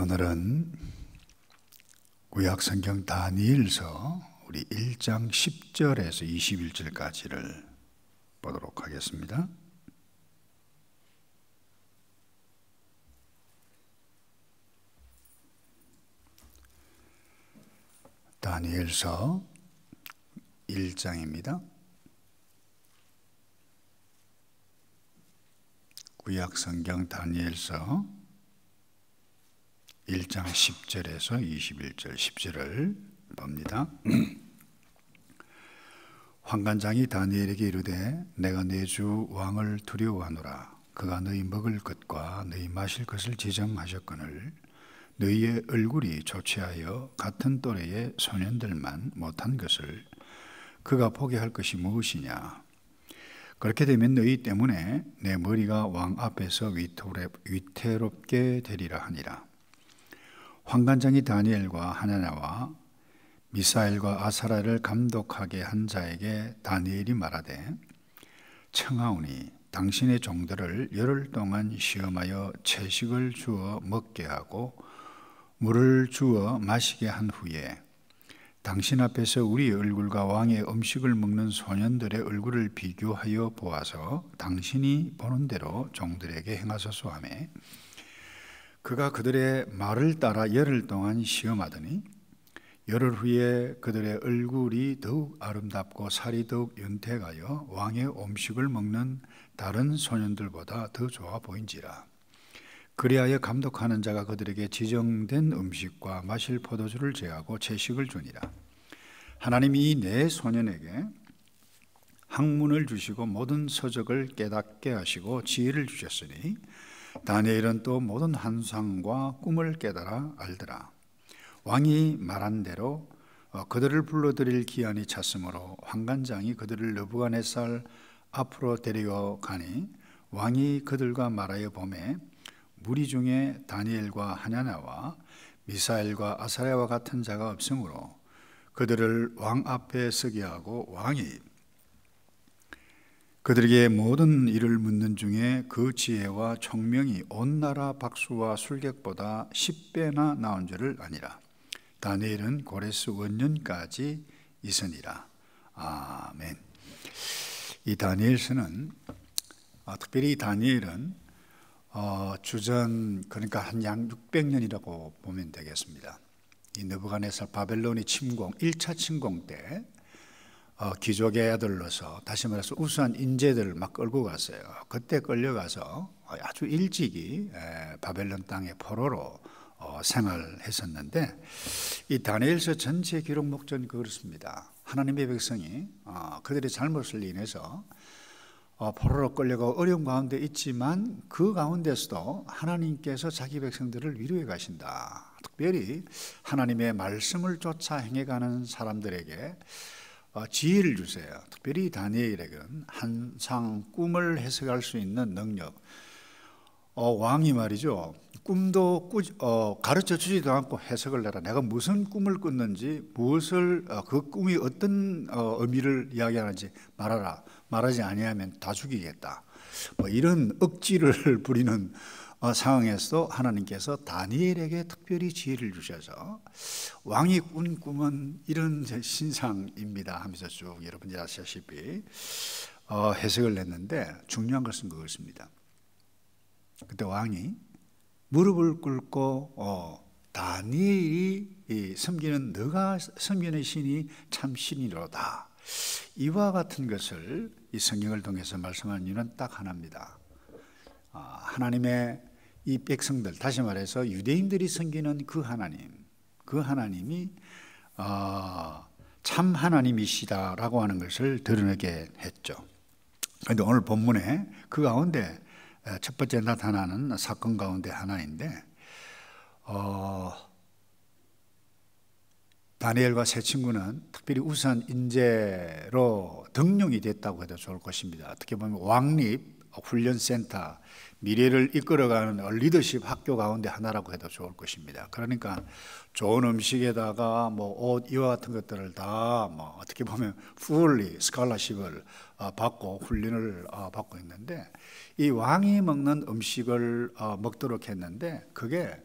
오늘은 구약성경 다니엘서 우리 1장 10절에서 21절까지를 보도록 하겠습니다. 다니엘서 1장입니다. 구약성경 다니엘서 1장 10절에서 21절 10절을 봅니다. 환관장이 다니엘에게 이르되 내가 내 주 왕을 두려워하노라. 그가 너희 먹을 것과 너희 마실 것을 지정하셨거늘 너희의 얼굴이 조치하여 같은 또래의 소년들만 못한 것을 그가 보게 할 것이 무엇이냐. 그렇게 되면 너희 때문에 내 머리가 왕 앞에서 위태롭게 되리라 하니라. 환관장이 다니엘과 하나냐와 미사엘과 아사랴를 감독하게 한 자에게 다니엘이 말하되 청하오니 당신의 종들을 열흘 동안 시험하여 채식을 주어 먹게 하고 물을 주어 마시게 한 후에 당신 앞에서 우리의 얼굴과 왕의 음식을 먹는 소년들의 얼굴을 비교하여 보아서 당신이 보는 대로 종들에게 행하소서 하며 그가 그들의 말을 따라 열흘 동안 시험하더니 열흘 후에 그들의 얼굴이 더욱 아름답고 살이 더욱 윤택하여 왕의 음식을 먹는 다른 소년들보다 더 좋아 보인지라. 그리하여 감독하는 자가 그들에게 지정된 음식과 마실 포도주를 제하고 채식을 주니라. 하나님이 이 네 소년에게 학문을 주시고 모든 서적을 깨닫게 하시고 지혜를 주셨으니 다니엘은 또 모든 환상과 꿈을 깨달아 알더라. 왕이 말한 대로 그들을 불러들일 기한이 찼으므로 환관장이 그들을 느부갓네살 앞으로 데려가니 왕이 그들과 말하여 보매 무리 중에 다니엘과 하냐냐와 미사엘과 아사랴와 같은 자가 없으므로 그들을 왕 앞에 서게 하고 왕이 그들에게 모든 일을 묻는 중에 그 지혜와 총명이 온 나라 박수와 술객보다 10배나 나온 줄을 아니라. 다니엘은 고레스 원년까지 있으니라. 아멘. 이 다니엘서는 특별히 다니엘은 주전 그러니까 한 약 600년이라고 보면 되겠습니다. 이 느부갓네살 바벨론의 침공 1차 침공 때 귀족의 아들로서 다시 말해서 우수한 인재들을 막 끌고 갔어요. 그때 끌려가서 아주 일찍이 바벨론 땅의 포로로 생활했었는데 이 다니엘서 전체 기록 목적은 그렇습니다. 하나님의 백성이 그들의 잘못을 인해서 포로로 끌려가 어려운 가운데 있지만 그 가운데서도 하나님께서 자기 백성들을 위로해 가신다. 특별히 하나님의 말씀을 쫓아 행해가는 사람들에게 지혜를 주세요. 특별히 다니엘에게는 환상, 꿈을 해석할 수 있는 능력. 왕이 말이죠. 꿈도 가르쳐 주지도 않고 해석을 해라. 내가 무슨 꿈을 꿨는지 무엇을 그 꿈이 어떤 의미를 이야기하는지 말하라. 말하지 아니하면 다 죽이겠다. 뭐 이런 억지를 부리는 상황에서도 하나님께서 다니엘에게 특별히 지혜를 주셔서 왕이 꾼 꿈은 이런 신상입니다 하면서 쭉 여러분이 아시다시피 해석을 했는데 중요한 것은 그것입니다. 그때 왕이 무릎을 꿇고 다니엘이 섬기는 너가 섬기는 신이 참 신이로다. 이와 같은 것을 이 성경을 통해서 말씀하는 이유는 딱 하나입니다. 하나님의 이 백성들, 다시 말해서 유대인들이 섬기는 그 하나님이 참 하나님이시다라고 하는 것을 드러내게 했죠. 그런데 오늘 본문에 그 가운데 첫 번째 나타나는 사건 가운데 하나인데 다니엘과 세 친구는 특별히 우수한 인재로 등용이 됐다고 해도 좋을 것입니다. 어떻게 보면 왕립 훈련센터, 미래를 이끌어가는 리더십 학교 가운데 하나라고 해도 좋을 것입니다. 그러니까 좋은 음식에다가 뭐 옷 이와 같은 것들을 다 뭐 어떻게 보면 fully 스칼라십을 받고 훈련을 받고 있는데 이 왕이 먹는 음식을 먹도록 했는데 그게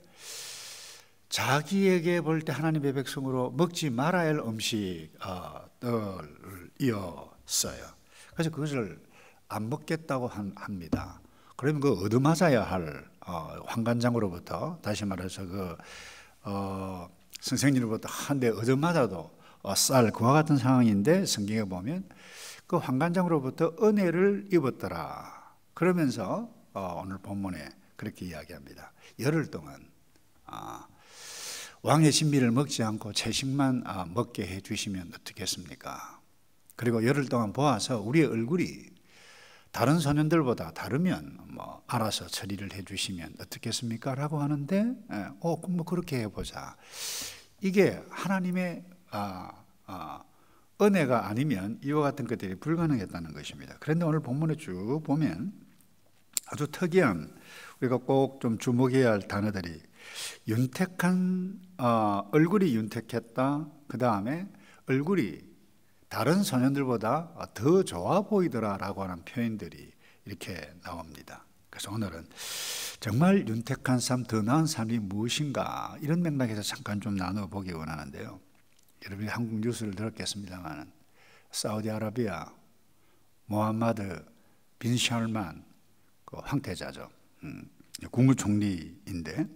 자기에게 볼 때 하나님의 백성으로 먹지 말아야 할 음식을 이었어요. 그래서 그것을 안 먹겠다고 합니다. 그러면 그 얻어맞아야 할 환관장으로부터, 다시 말해서 선생님으로부터 한 대 얻어맞아도 쌀 그와 같은 상황인데, 성경에 보면 그 환관장으로부터 은혜를 입었더라 그러면서 오늘 본문에 그렇게 이야기합니다. 열흘 동안 왕의 진미를 먹지 않고 채식만 먹게 해주시면 어떻겠습니까? 그리고 열흘 동안 보아서 우리의 얼굴이 다른 소년들보다 다르면 알아서 처리를 해주시면 어떻겠습니까? 라고 하는데, 그럼 그렇게 해보자. 이게 하나님의 은혜가 아니면 이와 같은 것들이 불가능했다는 것입니다. 그런데 오늘 본문에 쭉 보면 아주 특이한, 우리가 꼭 좀 주목해야 할 단어들이 윤택한, 얼굴이 윤택했다, 그 다음에 얼굴이 다른 소년들보다 더 좋아 보이더라라고 하는 표현들이 이렇게 나옵니다. 그래서 오늘은 정말 윤택한 삶, 더 나은 삶이 무엇인가, 이런 맥락에서 잠깐 좀 나눠보기 원하는데요. 여러분이 한국 뉴스를 들었겠습니다만, 사우디아라비아 모함마드 빈 샬만 그 황태자죠. 국무총리인데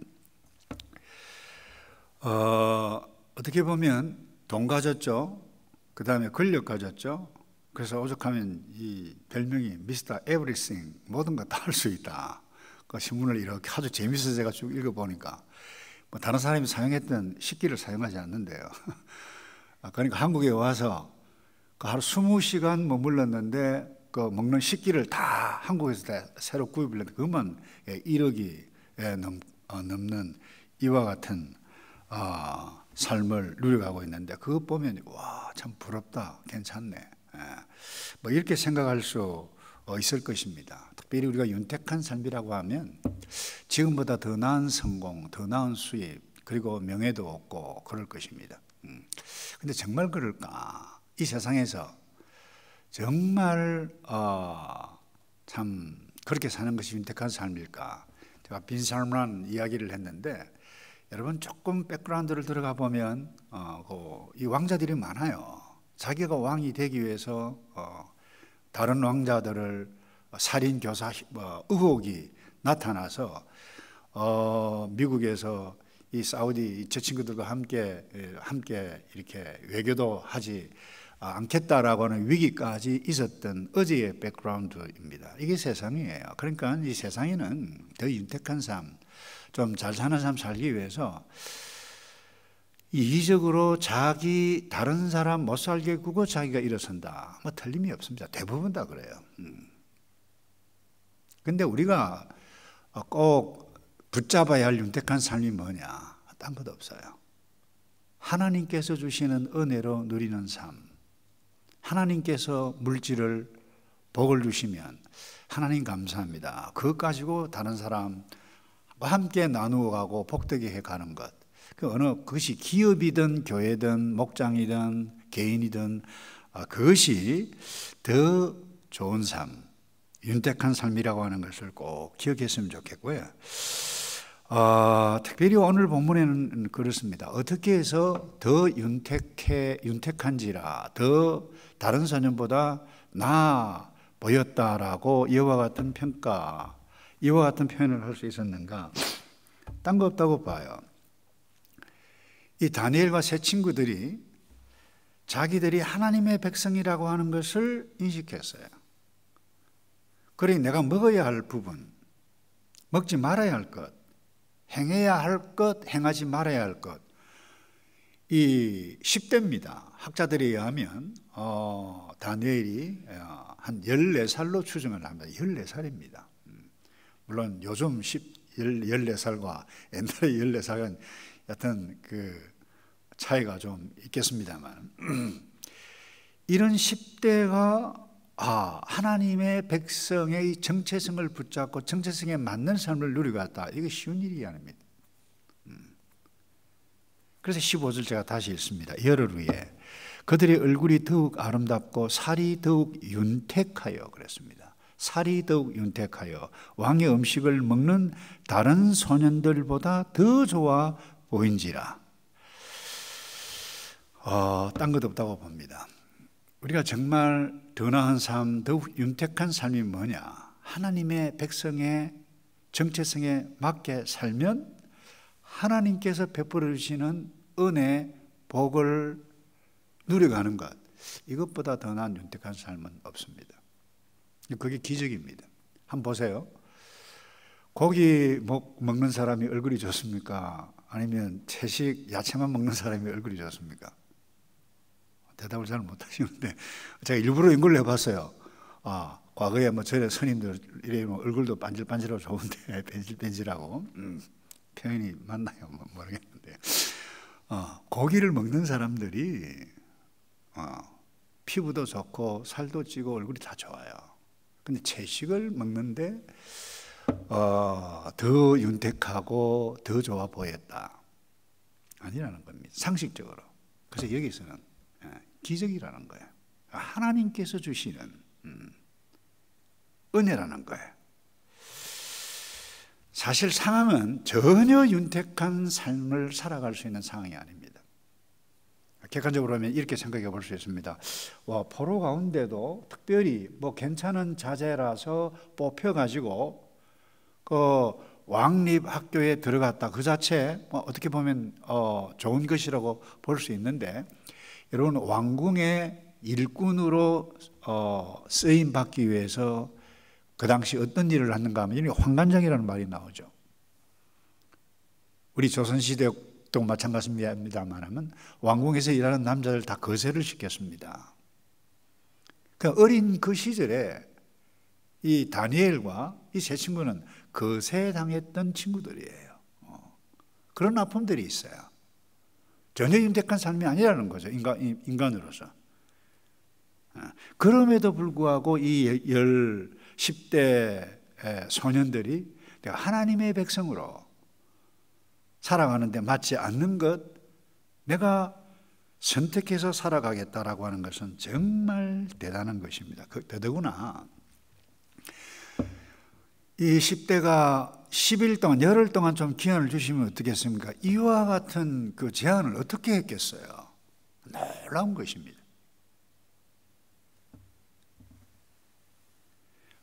어떻게 보면 돈 가졌죠. 그 다음에 권력 가졌죠. 그래서 오죽하면 이 별명이 미스터 에브리싱, 모든 거 다 할 수 있다. 그 신문을 이렇게 아주 재밌어서 제가 쭉 읽어보니까 다른 사람이 사용했던 식기를 사용하지 않는데요. 그러니까 한국에 와서 그 하루 20시간 머물렀는데 그 먹는 식기를 다 한국에서 다 새로 구입을 했는데 그것만 1억이 넘는 이와 같은 삶을 누려가고 있는데, 그거 보면 와, 참 부럽다, 괜찮네, 이렇게 생각할 수 있을 것입니다. 특별히 우리가 윤택한 삶이라고 하면 지금보다 더 나은 성공, 더 나은 수입, 그리고 명예도 얻고 그럴 것입니다. 근데 정말 그럴까? 이 세상에서 정말 참 그렇게 사는 것이 윤택한 삶일까? 제가 빈 살만 이야기를 했는데, 여러분 조금 백그라운드를 들어가 보면 이 왕자들이 많아요. 자기가 왕이 되기 위해서 다른 왕자들을 살인 교사 의혹이 나타나서 미국에서 이 사우디 저 친구들과 함께 이렇게 외교도 하지 않겠다라고 하는 위기까지 있었던 어제의 백그라운드입니다. 이게 세상이에요. 그러니까 이 세상에는 더 윤택한 삶, 좀 잘 사는 삶 살기 위해서 이기적으로 자기 다른 사람 못 살게 구고 자기가 일어선다, 틀림이 없습니다. 대부분 다 그래요. 근데 우리가 꼭 붙잡아야 할 윤택한 삶이 뭐냐? 딴 것 없어요. 하나님께서 주시는 은혜로 누리는 삶, 하나님께서 물질을 복을 주시면 하나님 감사합니다. 그것 가지고 다른 사람과 함께 나누어 가고 복되게 해 가는 것, 그것이 기업이든 교회든 목장이든 개인이든 그것이 더 좋은 삶, 윤택한 삶이라고 하는 것을 꼭 기억했으면 좋겠고요. 특별히 오늘 본문에는 그렇습니다. 어떻게 해서 더 윤택한지라, 더 다른 소년보다 나아 보였다라고 이와 같은 평가, 이와 같은 표현을 할 수 있었는가? 딴 거 없다고 봐요. 이 다니엘과 세 친구들이 자기들이 하나님의 백성이라고 하는 것을 인식했어요. 그러니 내가 먹어야 할 부분, 먹지 말아야 할 것, 행해야 할 것, 행하지 말아야 할 것, 이 10대입니다. 학자들에 의하면 다니엘이 한 14살로 추정을 합니다. 14살입니다. 물론 요즘 14살과 옛날에 14살은 여튼 그 차이가 좀 있겠습니다만, 이런 10대가 하나님의 백성의 정체성을 붙잡고 정체성에 맞는 삶을 누리고 갔다. 이게 쉬운 일이 아닙니다. 그래서 15절 제가 다시 읽습니다. 열흘 후에 그들의 얼굴이 더욱 아름답고 살이 더욱 윤택하여, 그랬습니다. 살이 더욱 윤택하여 왕의 음식을 먹는 다른 소년들보다 더 좋아 보인지라. 딴 것 없다고 봅니다. 우리가 정말 더 나은 삶, 더욱 윤택한 삶이 뭐냐? 하나님의 백성의 정체성에 맞게 살면 하나님께서 베풀어 주시는 은혜, 복을 누려가는 것, 이것보다 더 나은 윤택한 삶은 없습니다. 그게 기적입니다. 한번 보세요. 고기 먹는 사람이 얼굴이 좋습니까? 아니면 채식, 야채만 먹는 사람이 얼굴이 좋습니까? 대답을 잘 못하시는데 제가 일부러 연구를 해봤어요. 과거에 저희 스님들 이래면 얼굴도 반질반질하고 좋은데 벤질벤질하고 표현이 맞나요? 모르겠는데 고기를 먹는 사람들이 피부도 좋고 살도 찌고 얼굴이 다 좋아요. 근데 채식을 먹는데 더 윤택하고 더 좋아 보였다. 아니라는 겁니다. 상식적으로. 그래서 여기서는 기적이라는 거예요. 하나님께서 주시는 은혜라는 거예요. 사실 상황은 전혀 윤택한 삶을 살아갈 수 있는 상황이 아닙니다. 객관적으로 하면 이렇게 생각해 볼 수 있습니다. 포로 가운데도 특별히 괜찮은 자제라서 뽑혀가지고 왕립 학교에 들어갔다. 그 자체 어떻게 보면 좋은 것이라고 볼 수 있는데, 여러분 왕궁의 일꾼으로 쓰임 받기 위해서 그 당시 어떤 일을 하는가 하면 이게 환관장이라는 말이 나오죠. 우리 조선시대도 마찬가지입니다만 왕궁에서 일하는 남자들 다 거세를 시켰습니다. 그러니까 어린 그 시절에 이 다니엘과 이 세 친구는 거세당했던 친구들이에요. 그런 아픔들이 있어요. 전혀 윤택한 삶이 아니라는 거죠. 인간으로서. 그럼에도 불구하고 이 10대 소년들이 내가 하나님의 백성으로 살아가는데 맞지 않는 것, 내가 선택해서 살아가겠다라고 하는 것은 정말 대단한 것입니다. 더더구나 이 10대가 10일 동안, 열흘 동안 좀 기한을 주시면 어떻겠습니까? 이와 같은 그 제안을 어떻게 했겠어요? 놀라운 것입니다.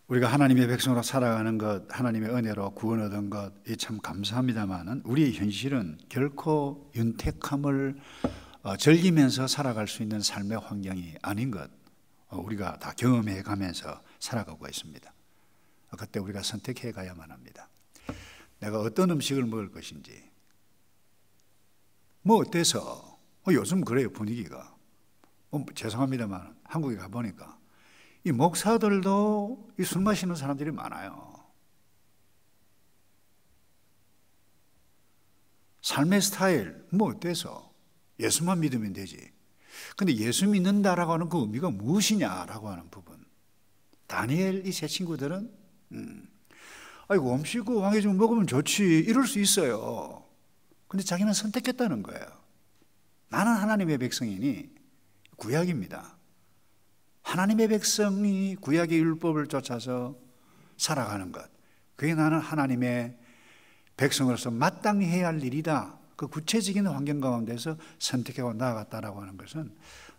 우리가 하나님의 백성으로 살아가는 것, 하나님의 은혜로 구원 얻은 것, 이 참 감사합니다만은 우리의 현실은 결코 윤택함을 즐기면서 살아갈 수 있는 삶의 환경이 아닌 것, 우리가 다 경험해 가면서 살아가고 있습니다. 그때 우리가 선택해 가야만 합니다. 내가 어떤 음식을 먹을 것인지. 어때서? 요즘 그래요, 분위기가. 죄송합니다만 한국에 가보니까 이 목사들도 이 술 마시는 사람들이 많아요. 삶의 스타일, 어때서? 예수만 믿으면 되지. 근데 예수 믿는다라고 하는 그 의미가 무엇이냐라고 하는 부분. 다니엘 이 세 친구들은 아이고 음식 왕이 좀 먹으면 좋지 이럴 수 있어요. 근데 자기는 선택했다는 거예요. 나는 하나님의 백성이니, 구약입니다. 하나님의 백성이 구약의 율법을 쫓아서 살아가는 것, 그게 나는 하나님의 백성으로서 마땅히 해야 할 일이다. 그 구체적인 환경 가운데서 선택하고 나아갔다라고 하는 것은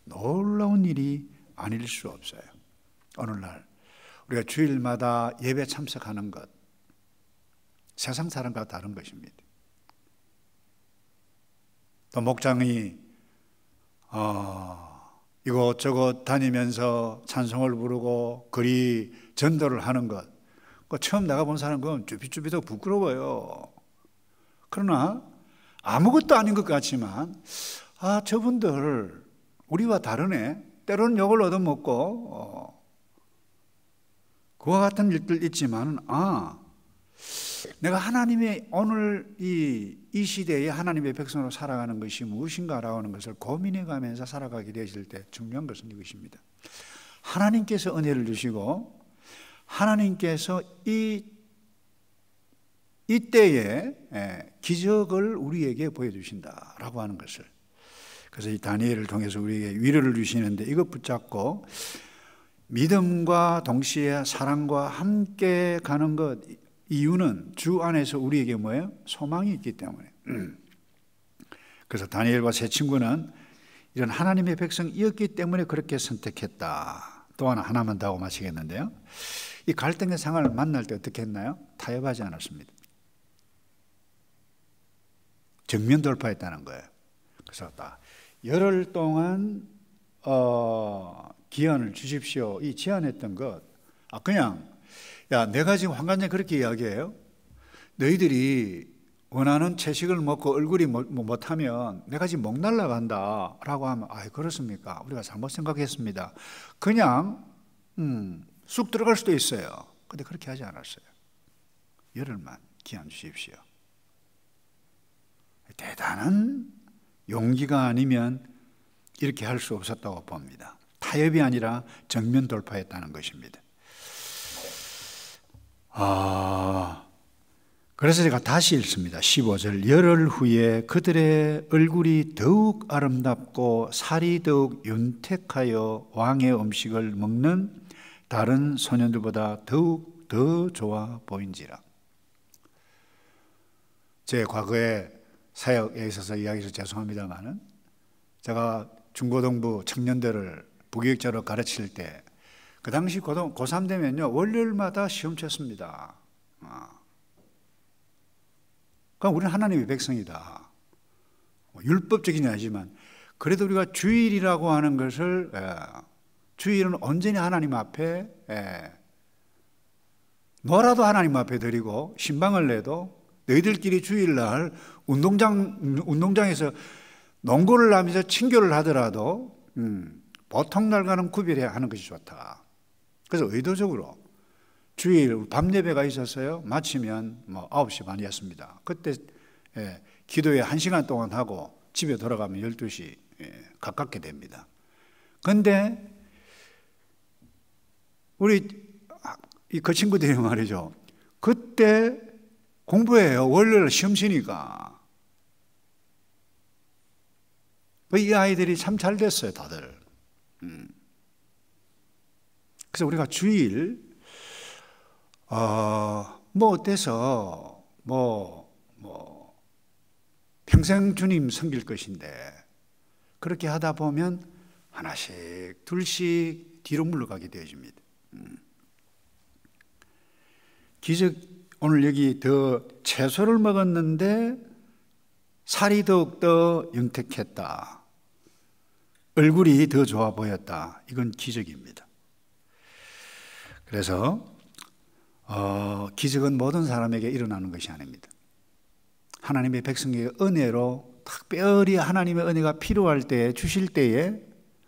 놀라운 일이 아닐 수 없어요. 오늘날 우리가 주일마다 예배 참석하는 것, 세상 사람과 다른 것입니다. 또 목장이 이곳저곳 다니면서 찬송을 부르고 거리 전도를 하는 것, 처음 나가본 사람은 쭈삣쭈삣하고 부끄러워요. 그러나 아무것도 아닌 것 같지만 저분들 우리와 다르네. 때로는 욕을 얻어먹고 그와 같은 일들 있지만 내가 하나님의 오늘 이 시대에 하나님의 백성으로 살아가는 것이 무엇인가라고 하는 것을 고민해 가면서 살아가게 되실 때 중요한 것은 이것입니다. 하나님께서 은혜를 주시고 하나님께서 이때에 기적을 우리에게 보여주신다라고 하는 것을, 그래서 이 다니엘을 통해서 우리에게 위로를 주시는데, 이것 붙잡고 믿음과 동시에 사랑과 함께 가는 것, 이유는 주 안에서 우리에게 뭐예요? 소망이 있기 때문에. 그래서 다니엘과 세 친구는 이런 하나님의 백성이었기 때문에 그렇게 선택했다. 또 하나만 더 하고 마치겠는데요. 이 갈등의 상황을 만날 때 어떻게 했나요? 타협하지 않았습니다. 정면 돌파했다는 거예요. 그래서 열흘 동안 기한을 주십시오. 이 제안했던 것, 그냥 야, 내가 지금 환관장에 그렇게 이야기해요. 너희들이 원하는 채식을 먹고 얼굴이 못하면 내가 지금 목 날라간다 라고 하면 그렇습니까? 우리가 잘못 생각했습니다. 그냥 쑥 들어갈 수도 있어요. 근데 그렇게 하지 않았어요. 열흘만 기한 주십시오. 대단한 용기가 아니면 이렇게 할 수 없었다고 봅니다. 타협이 아니라 정면 돌파했다는 것입니다. 그래서 제가 다시 읽습니다. 15절. 열흘 후에 그들의 얼굴이 더욱 아름답고 살이 더욱 윤택하여 왕의 음식을 먹는 다른 소년들보다 더욱 더 좋아 보인지라. 제 과거에 사역에 있어서 이야기해서 죄송합니다만은, 제가 중고등부 청년들을 부교육자로 가르칠 때 그 당시 고3 되면요 월요일마다 시험 쳤습니다. 그럼 우리는 하나님의 백성이다. 율법적이긴 하지만 그래도 우리가 주일이라고 하는 것을, 주일은 온전히 하나님 앞에, 뭐라도 하나님 앞에 드리고 신방을 내도 너희들끼리 주일날 운동장에서 농구를 하면서 친교를 하더라도 보통 날과는 구별해야 하는 것이 좋다. 그래서 의도적으로 주일 밤 예배가 있었어요. 마치면 9시 반이었습니다. 그때 기도회 1시간 동안 하고 집에 돌아가면 12시 가깝게 됩니다. 그런데 우리 그 친구들이 말이죠, 그때 공부해요. 월요일 시험 치니까. 이 아이들이 참 잘 됐어요, 다들. 그래서 우리가 주일 어때서 평생 주님 섬길 것인데 그렇게 하다 보면 하나씩 둘씩 뒤로 물러가게 되어집니다. 기적, 오늘 여기 더 채소를 먹었는데 살이 더욱더 윤택했다, 얼굴이 더 좋아 보였다. 이건 기적입니다. 그래서 기적은 모든 사람에게 일어나는 것이 아닙니다. 하나님의 백성에게 은혜로 특별히 하나님의 은혜가 필요할 때에, 주실 때에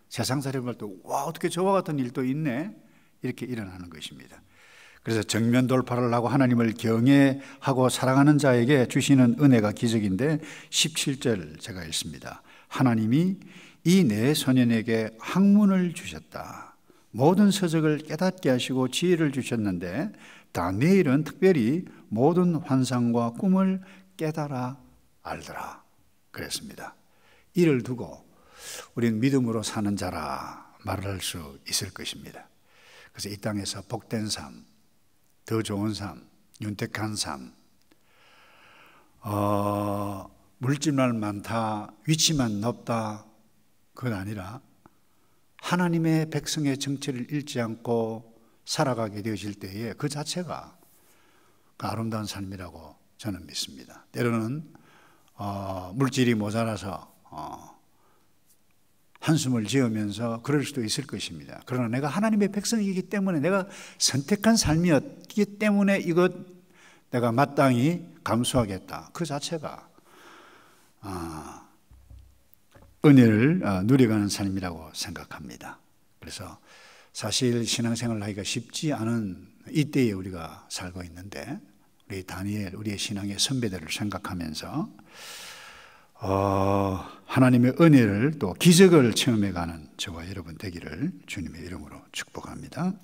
세상 사람을 때 와, 어떻게 저와 같은 일도 있네, 이렇게 일어나는 것입니다. 그래서 정면 돌파를 하고 하나님을 경외하고 사랑하는 자에게 주시는 은혜가 기적인데, 17절 제가 읽습니다. 하나님이 이 네 소년에게 학문을 주셨다. 모든 서적을 깨닫게 하시고 지혜를 주셨는데 다니엘은 특별히 모든 환상과 꿈을 깨달아 알더라 그랬습니다. 이를 두고 우리는 믿음으로 사는 자라 말할 수 있을 것입니다. 그래서 이 땅에서 복된 삶, 더 좋은 삶, 윤택한 삶, 물질만 많다, 위치만 높다, 그건 아니라 하나님의 백성의 정체를 잃지 않고 살아가게 되어질 때에 그 자체가 아름다운 삶이라고 저는 믿습니다. 때로는 물질이 모자라서 한숨을 지으면서 그럴 수도 있을 것입니다. 그러나 내가 하나님의 백성이기 때문에, 내가 선택한 삶이었기 때문에 이것 내가 마땅히 감수하겠다, 그 자체가 은혜를 누려가는 삶이라고 생각합니다. 그래서 사실 신앙생활을 하기가 쉽지 않은 이때에 우리가 살고 있는데, 우리 다니엘, 우리의 신앙의 선배들을 생각하면서 하나님의 은혜를 또 기적을 체험해가는 저와 여러분 되기를 주님의 이름으로 축복합니다.